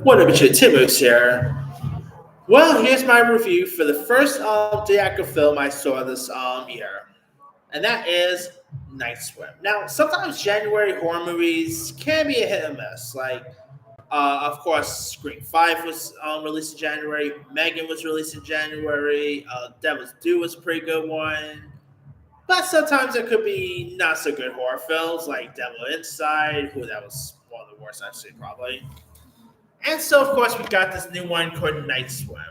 What up, it's Timmons here. Well, here's my review for the first theatrical film I saw this year, and that is Night Swim. Now, sometimes January horror movies can be a hit and miss. Of course, Scream 5 was released in January, Megan was released in January, Devil's Due was a pretty good one. But sometimes there could be not so good horror films like Devil Inside, who that was one of the worst I've seen probably. And so, of course, we got this new one called Night Swim,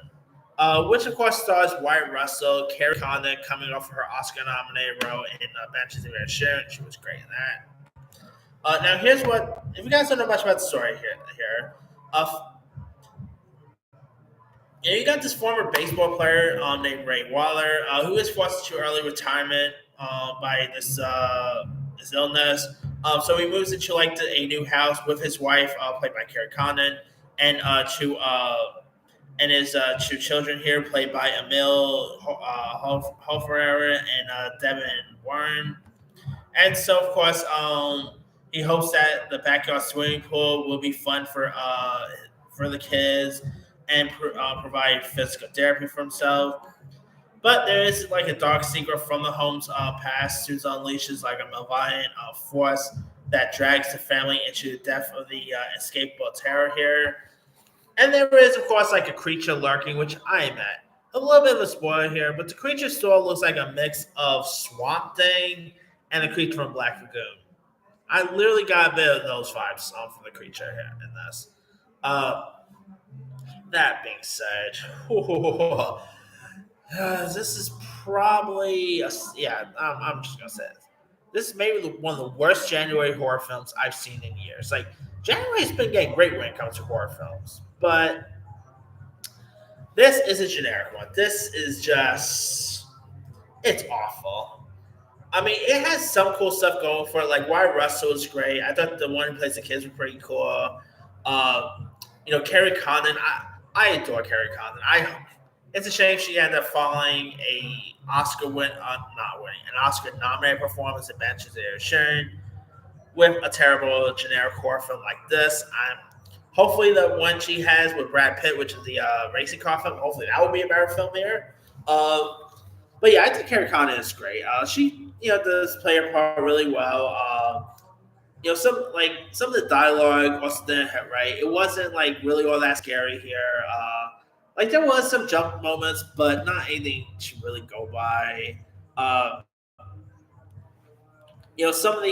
which, of course, stars Wyatt Russell, Carrie Condon coming off of her Oscar-nominated role in Banshees of Inisherin. She was great in that. Now, here's what, if you guys don't know much about the story here uh, you got this former baseball player named Ray Waller, who is forced to early retirement by this illness. So he moves into a new house with his wife, played by Carrie Condon, and and his two children here, played by Emil Hofferer and Devin Warren. And so, of course, he hopes that the backyard swimming pool will be fun for the kids and provide physical therapy for himself. But there is a dark secret from the home's past who unleashes a malevolent force that drags the family into the depth of the inescapable terror here. And there is, of course, a creature lurking, which I am at. A little bit of a spoiler here, but the creature still looks like a mix of Swamp Thing and the creature from Black Lagoon. I literally got a bit of those vibes from the creature here in this. Uh, that being said, this is probably I'm just gonna say this. This is maybe one of the worst January horror films I've seen in years. January's been getting great when it comes to horror films, but this is a generic one. This is just it's awful. I mean, it has some cool stuff going for it. Wyatt Russell is great. I thought the one who plays the kids was pretty cool. Carrie Condon. I adore Carrie Condon. It's a shame she ended up following an Oscar nominated performance in Banshees of Inisherin with a terrible generic horror film like this. Hopefully the one she has with Brad Pitt, which is the racing car film, hopefully that will be a better film here. But yeah, I think Carrie Condon is great. She does play her part really well. Some of the dialogue also didn't hit right. It wasn't really all that scary here. There was some jump moments, but not anything to really go by. Some of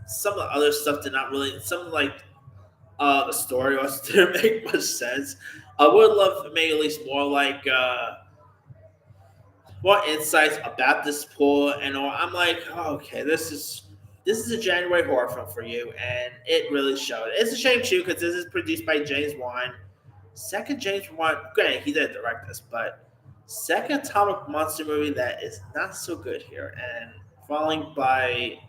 some of the other stuff did not really. The story also didn't make much sense. I would love to make at least more insights about this pool and all. I'm like, oh, okay, this is a January horror film for you, and it really showed. It's a shame too because this is produced by James Wan. Second James Wan, granted he didn't direct this, but second atomic monster movie that is not so good here, and following by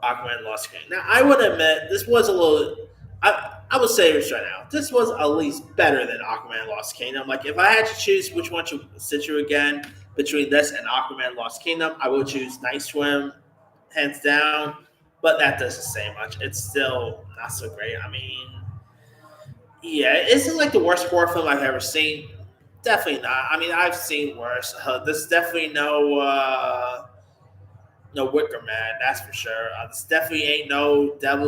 Aquaman Lost King. Now I would admit this was a little. I would say this right now. This was at least better than Aquaman Lost Kingdom. If I had to choose which one to sit you again between this and Aquaman Lost Kingdom, I would choose Night Swim, hands down. But that doesn't say much. It's still not so great. I mean, yeah, is it the worst horror film I've ever seen? Definitely not. I mean, I've seen worse. This is definitely no Wicker Man, that's for sure. This definitely ain't no Devil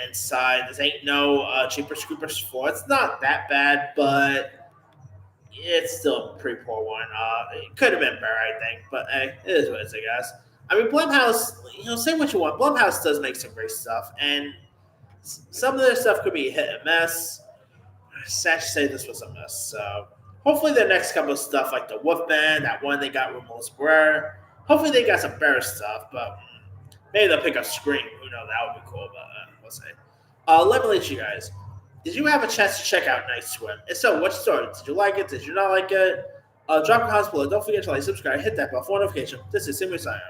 Inside. This ain't no Jeepers Creepers 4. It's not that bad, but it's still a pretty poor one. It could have been better, I think, but hey, it is what it is, I guess. I mean, Blumhouse, say what you want. Blumhouse does make some great stuff, and some of their stuff could be hit and miss. Sad to say this was a miss. So hopefully the next couple of stuff, like the Wolfman, that one they got with Mos Burr, hopefully they got some better stuff, but maybe they'll pick up Scream. Who knows? That would be cool, but we'll see. Let me let you guys. Did you have a chance to check out Night Swim? If so, what's your story? Did you like it? Did you not like it? Drop a comment below. Don't forget to subscribe, hit that bell for notification. This is Simon Sign.